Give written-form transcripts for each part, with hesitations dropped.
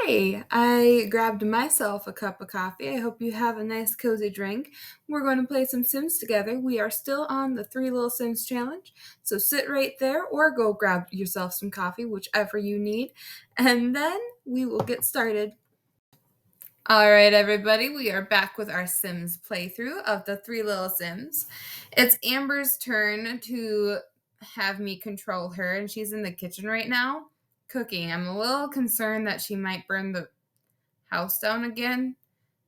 Hey, I grabbed myself a cup of coffee. I hope you have a nice cozy drink. We're going to play some Sims together. We are still on the Three Little Sims challenge. So sit right there or go grab yourself some coffee, whichever you need, and then we will get started. All right, everybody, we are back with our Sims playthrough of the Three Little Sims. It's Amber's turn to have me control her, and she's in the kitchen right now cooking. I'm a little concerned that she might burn the house down again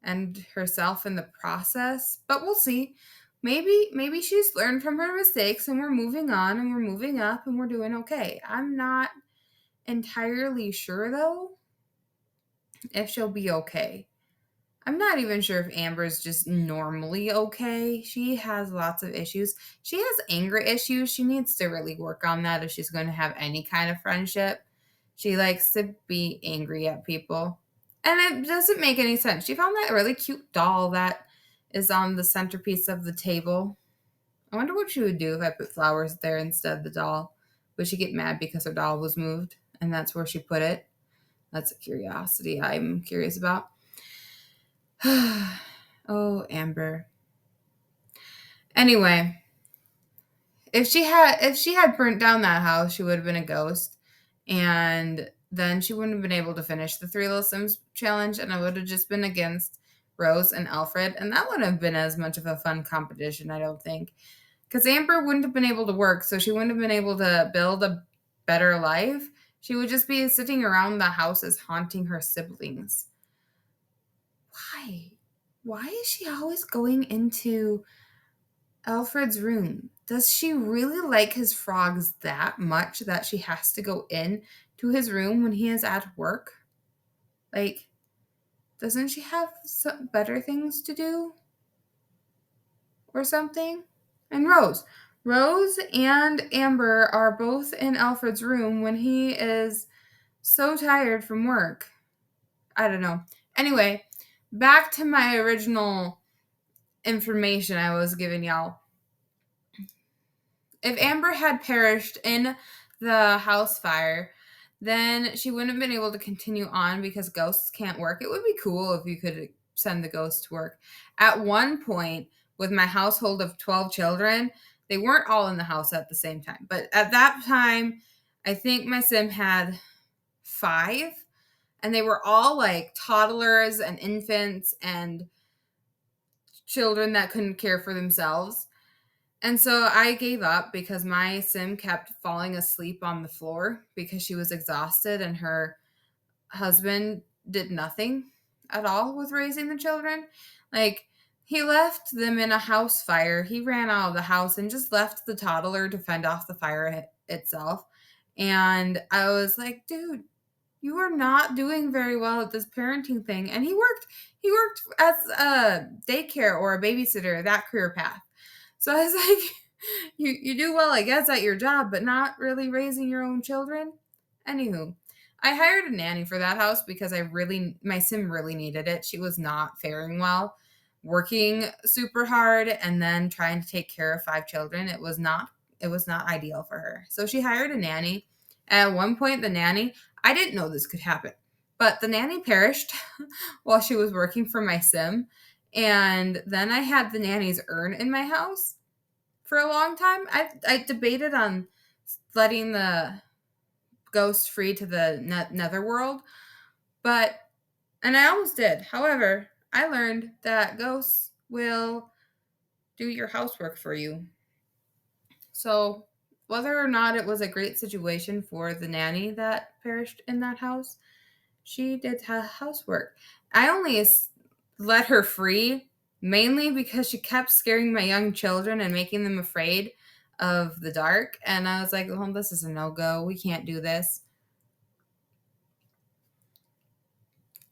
and herself in the process, but we'll see. Maybe she's learned from her mistakes and we're moving on and we're moving up and we're doing okay. I'm not entirely sure though if she'll be okay. I'm not even sure if Amber's just normally okay. She has lots of issues. She has anger issues. She needs to really work on that if she's going to have any kind of friendship. She likes to be angry at people. And it doesn't make any sense. She found that really cute doll that is on the centerpiece of the table. I wonder what she would do if I put flowers there instead of the doll. Would she get mad because her doll was moved and that's where she put it? That's a curiosity I'm curious about. Oh, Amber. Anyway, if she had burnt down that house, she would have been a ghost, and then she wouldn't have been able to finish the Three Little Sims challenge, and I would have just been against Rose and Alfred, and that wouldn't have been as much of a fun competition, I don't think, because Amber wouldn't have been able to work, so she wouldn't have been able to build a better life. She would just be sitting around the houses haunting her siblings. Why? Why is she always going into Alfred's room? Does she really like his frogs that much that she has to go in to his room when he is at work? Like, doesn't she have some better things to do or something? And Rose and Amber are both in Alfred's room when he is so tired from work. I don't know. Anyway, back to my original information I was giving y'all. If Amber had perished in the house fire, then she wouldn't have been able to continue on because ghosts can't work. It would be cool if you could send the ghosts to work. At one point, with my household of 12 children, they weren't all in the house at the same time. But at that time, I think my sim had 5, and they were all like toddlers and infants and children that couldn't care for themselves. And so I gave up because my sim kept falling asleep on the floor because she was exhausted and her husband did nothing at all with raising the children. Like, he left them in a house fire. He ran out of the house and just left the toddler to fend off the fire itself. And I was like, dude, you are not doing very well at this parenting thing. And he worked as a daycare or a babysitter, that career path. So I was like, you do well, I guess, at your job, but not really raising your own children. Anywho, I hired a nanny for that house because my sim really needed it. She was not faring well, working super hard and then trying to take care of 5 children. It was not ideal for her. So she hired a nanny. At one point, the nanny, I didn't know this could happen, but the nanny perished while she was working for my sim. And then I had the nanny's urn in my house for a long time. I debated on letting the ghost free to the netherworld, and I almost did. However, I learned that ghosts will do your housework for you. So, whether or not it was a great situation for the nanny that perished in that house, she did housework. I only let her free mainly because she kept scaring my young children and making them afraid of the dark. And I was like, well, this is a no-go. We can't do this.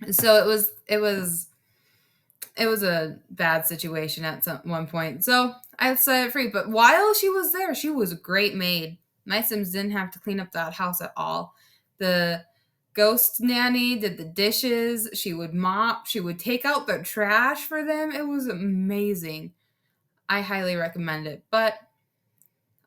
So it was a bad situation at one point. So I set it free. But while she was there, she was a great maid. My Sims didn't have to clean up that house at all. The ghost nanny did the dishes. She would mop. She would take out the trash for them. It was amazing. I highly recommend it. But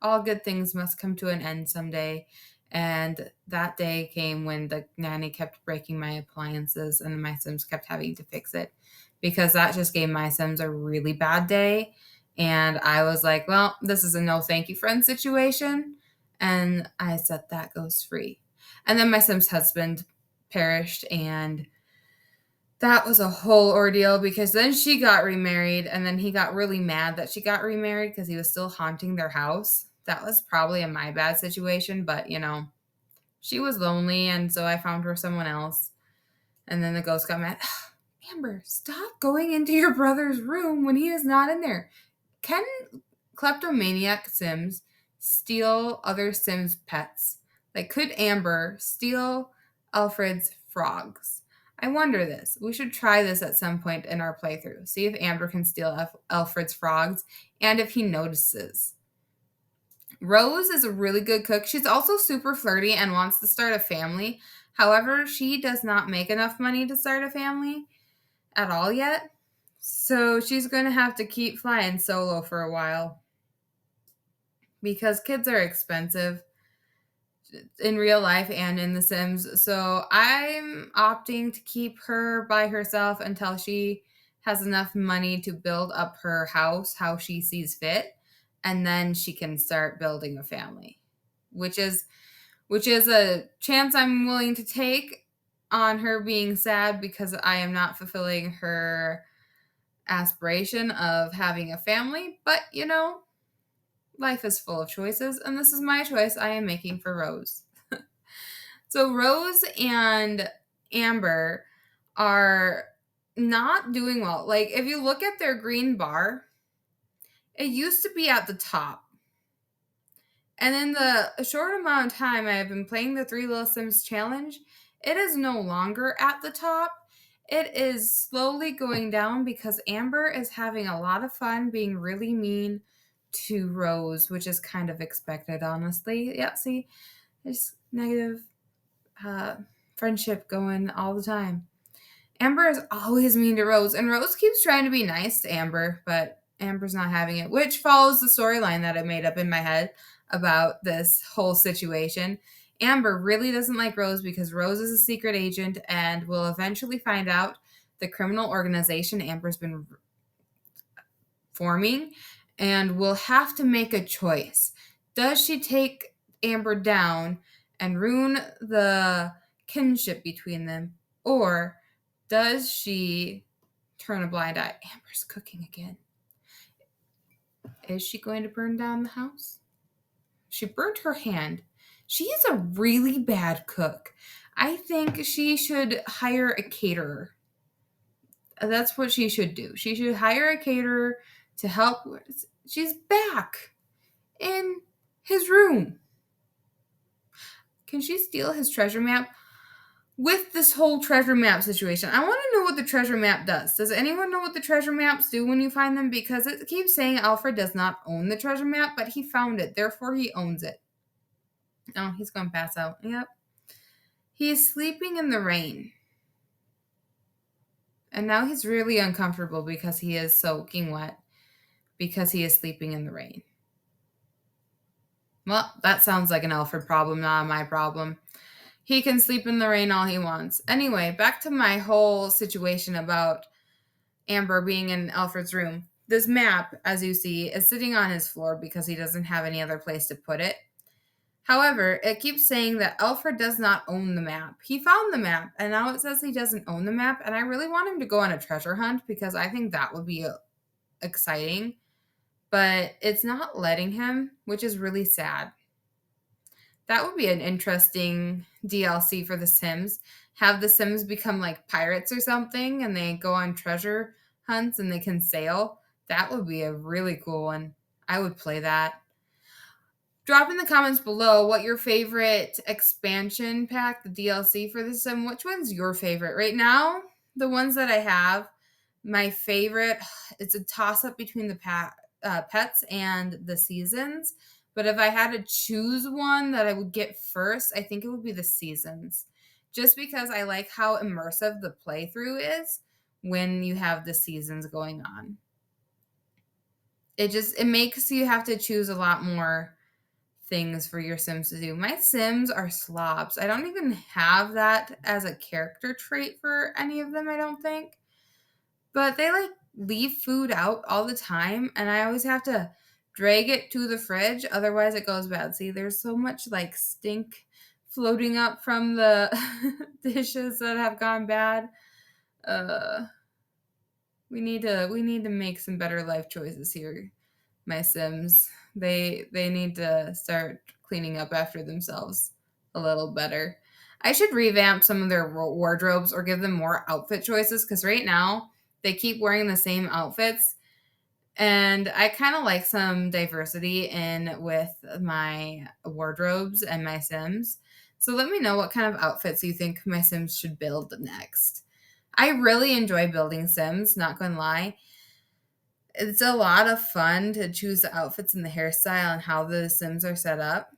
all good things must come to an end someday. And that day came when the nanny kept breaking my appliances and my Sims kept having to fix it, because that just gave my Sims a really bad day. And I was like, well, this is a no thank you friend situation. And I set that ghost free. And then my Sim's husband perished, and that was a whole ordeal because then she got remarried, and then he got really mad that she got remarried because he was still haunting their house. That was probably a my bad situation, but she was lonely, and so I found her someone else. And then the ghost got mad. Amber, stop going into your brother's room when he is not in there. Can kleptomaniac Sims steal other Sims' pets? Like, could Amber steal Alfred's frogs? I wonder this. We should try this at some point in our playthrough. See if Amber can steal Alfred's frogs and if he notices. Rose is a really good cook. She's also super flirty and wants to start a family. However, she does not make enough money to start a family at all yet. So she's going to have to keep flying solo for a while because kids are expensive in real life and in The Sims. So I'm opting to keep her by herself until she has enough money to build up her house how she sees fit, and then she can start building a family, which is a chance I'm willing to take on her being sad because I am not fulfilling her aspiration of having a family. But life is full of choices, and this is my choice I am making for Rose. So Rose and Amber are not doing well. Like, if you look at their green bar, it used to be at the top. And in the short amount of time I have been playing the Three Little Sims challenge, it is no longer at the top. It is slowly going down because Amber is having a lot of fun being really mean to Rose, which is kind of expected, honestly. Yeah, see, there's negative friendship going all the time. Amber is always mean to Rose, and Rose keeps trying to be nice to Amber, but Amber's not having it, which follows the storyline that I made up in my head about this whole situation. Amber really doesn't like Rose because Rose is a secret agent and will eventually find out the criminal organization Amber's been forming and will have to make a choice. Does she take Amber down and ruin the kinship between them, or does she turn a blind eye? Amber's cooking again. Is she going to burn down the house? She burnt her hand. She is a really bad cook. I think she should hire a caterer. That's what she should do. She should hire a caterer to help. She's back in his room. Can she steal his treasure map? With this whole treasure map situation, I want to know what the treasure map does. Does anyone know what the treasure maps do when you find them? Because it keeps saying Alfred does not own the treasure map, but he found it. Therefore, he owns it. Oh, he's going to pass out. Yep. He is sleeping in the rain. And now he's really uncomfortable because he is soaking wet because he is sleeping in the rain. Well, that sounds like an Alfred problem, not my problem. He can sleep in the rain all he wants. Anyway, back to my whole situation about Amber being in Alfred's room. This map, as you see, is sitting on his floor because he doesn't have any other place to put it. However, it keeps saying that Alfred does not own the map. He found the map, and now it says he doesn't own the map, and I really want him to go on a treasure hunt because I think that would be exciting. But it's not letting him, which is really sad. That would be an interesting DLC for The Sims. Have The Sims become like pirates or something and they go on treasure hunts and they can sail. That would be a really cool one. I would play that. Drop in the comments below what your favorite expansion pack, the DLC for The Sim, which one's your favorite? Right now, the ones that I have, my favorite, it's a toss-up between the pets and the seasons. But if I had to choose one that I would get first, I think it would be the seasons. Just because I like how immersive the playthrough is when you have the seasons going on. It makes you have to choose a lot more things for your Sims to do. My Sims are slobs. I don't even have that as a character trait for any of them, I don't think. But they like leave food out all the time, and I always have to drag it to the fridge, otherwise it goes bad. See, there's so much like stink floating up from the dishes that have gone bad. Uh we need to make some better life choices here, my Sims. They need to start cleaning up after themselves a little better. I should revamp some of their wardrobes or give them more outfit choices because right now they keep wearing the same outfits, and I kind of like some diversity in with my wardrobes and my Sims. So let me know what kind of outfits you think my Sims should build next. I really enjoy building Sims, not gonna lie. It's a lot of fun to choose the outfits and the hairstyle and how the Sims are set up.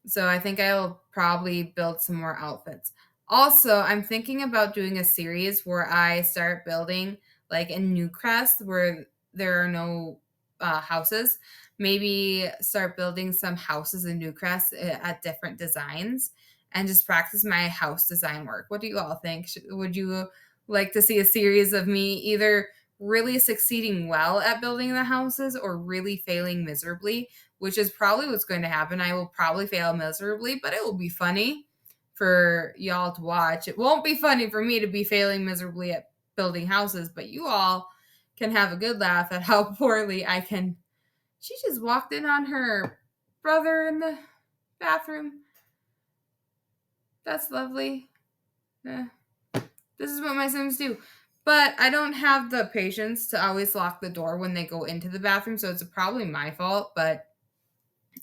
So I think I'll probably build some more outfits. Also, I'm thinking about doing a series where I start building like in Newcrest where there are no houses. Maybe start building some houses in Newcrest at different designs and just practice my house design work. What do you all think? Would you like to see a series of me either really succeeding well at building the houses or really failing miserably? Which is probably what's going to happen. I will probably fail miserably, but it will be funny for y'all to watch. It won't be funny for me to be failing miserably at building houses, but you all can have a good laugh at how poorly I can. She just walked in on her brother in the bathroom. That's lovely. Eh, this is what my Sims do. But I don't have the patience to always lock the door when they go into the bathroom, so it's probably my fault, but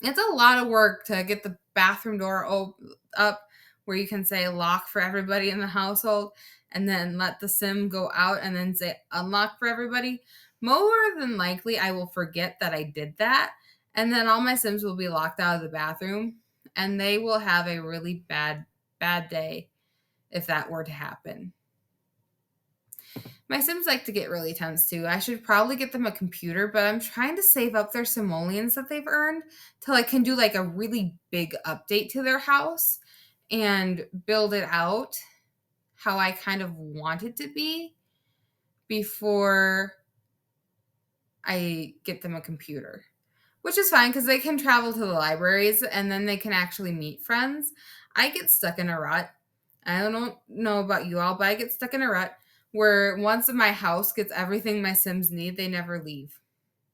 it's a lot of work to get the bathroom door up where you can say lock for everybody in the household and then let the sim go out and then say unlock for everybody. More than likely, I will forget that I did that. And then all my Sims will be locked out of the bathroom and they will have a really bad day if that were to happen. My Sims like to get really tense too. I should probably get them a computer, but I'm trying to save up their simoleons that they've earned till I can do like a really big update to their house and build it out how I kind of want it to be before I get them a computer. Which is fine because they can travel to the libraries and then they can actually meet friends. I get stuck in a rut. I don't know about you all, but I get stuck in a rut where once my house gets everything my Sims need, they never leave.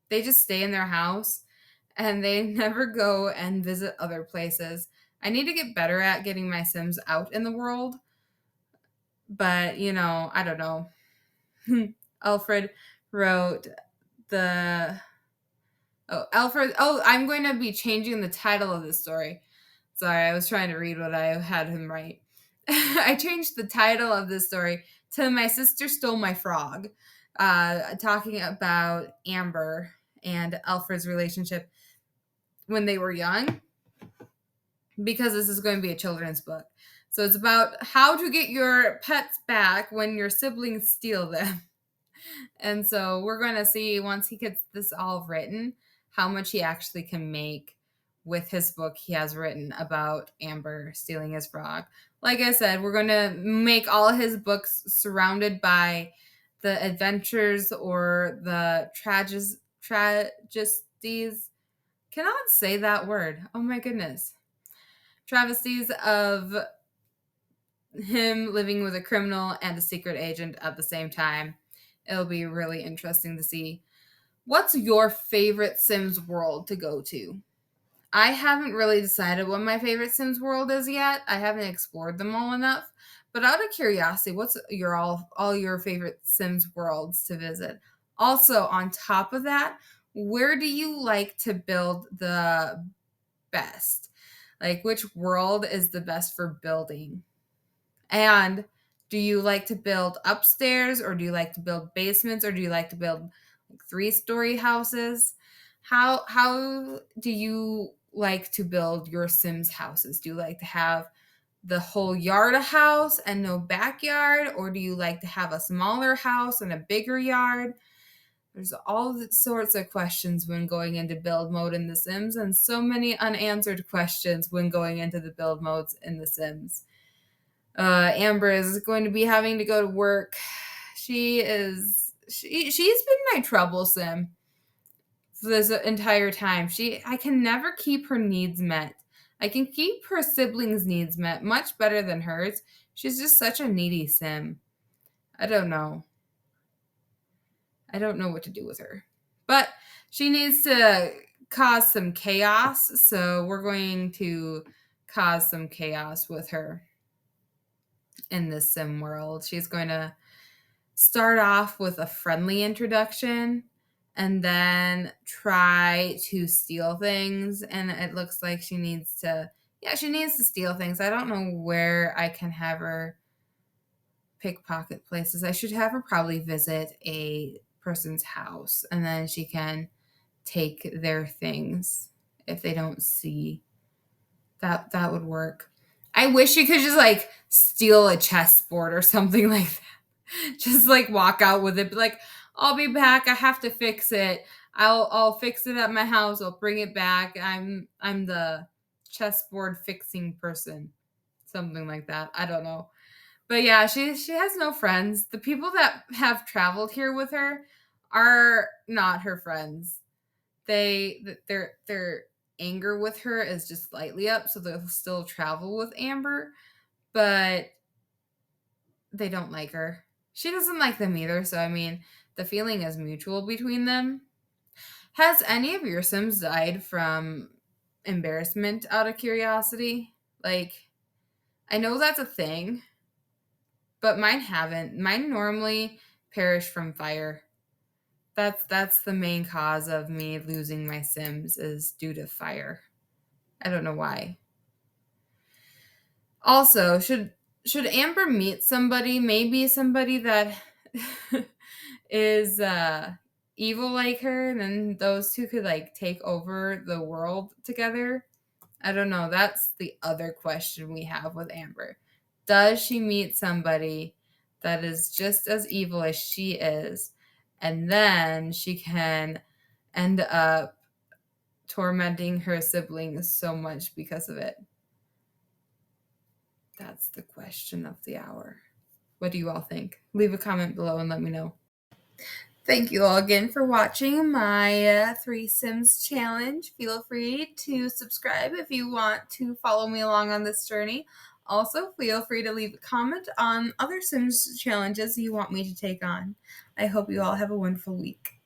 They just stay in their house and they never go and visit other places. I need to get better at getting my Sims out in the world, but I don't know. Alfred wrote the Oh, Alfred. Oh, I'm going to be changing the title of this story. Sorry, I was trying to read what I had him write. I changed the title of this story to My Sister Stole My Frog, talking about Amber and Alfred's relationship when they were young, because this is going to be a children's book. So it's about how to get your pets back when your siblings steal them. And so we're going to see once he gets this all written, how much he actually can make with his book he has written about Amber stealing his frog. Like I said, we're going to make all his books surrounded by the adventures or the tragedies. Cannot say that word. Oh my goodness. Travesties of him living with a criminal and a secret agent at the same time. It'll be really interesting to see. What's your favorite Sims world to go to? I haven't really decided what my favorite Sims world is yet. I haven't explored them all enough. But out of curiosity, what's your all your favorite Sims worlds to visit? Also, on top of that, where do you like to build the best? Like which world is the best for building? And do you like to build upstairs or do you like to build basements or do you like to build like 3-story houses? How do you like to build your Sims houses? Do you like to have the whole yard a house and no backyard, or do you like to have a smaller house and a bigger yard? There's all sorts of questions when going into build mode in The Sims, and so many unanswered questions when going into the build modes in The Sims. Amber is going to be having to go to work. She's been my trouble sim this entire time. I can never keep her needs met. I can keep her siblings' needs met much better than hers. She's just such a needy sim. I don't know. I don't know what to do with her. But she needs to cause some chaos, so we're going to cause some chaos with her in this sim world. She's going to start off with a friendly introduction and then try to steal things, and it looks like she needs to steal things. I don't know where I can have her pickpocket places. I should have her probably visit a person's house, and then she can take their things if they don't see. That would work. I wish you could just like steal a chessboard or something like that. Just like walk out with it. Be like, I'll be back. I have to fix it. I'll fix it at my house. I'll bring it back. I'm the chessboard fixing person. Something like that. I don't know. But yeah, she has no friends. The people that have traveled here with her are not her friends. Their anger with her is just slightly up, so they'll still travel with Amber, but they don't like her. She doesn't like them either, so I mean, the feeling is mutual between them. Has any of your Sims died from embarrassment out of curiosity? Like, I know that's a thing, but mine haven't. Mine normally perish from fire. That's the main cause of me losing my Sims is due to fire. I don't know why. Also, should Amber meet somebody, maybe somebody that is evil like her, and then those two could like take over the world together? I don't know. That's the other question we have with Amber. Does she meet somebody that is just as evil as she is, and then she can end up tormenting her siblings so much because of it? That's the question of the hour. What do you all think? Leave a comment below and let me know. Thank you all again for watching my 3 Sims challenge. Feel free to subscribe if you want to follow me along on this journey. Also, feel free to leave a comment on other Sims challenges you want me to take on. I hope you all have a wonderful week.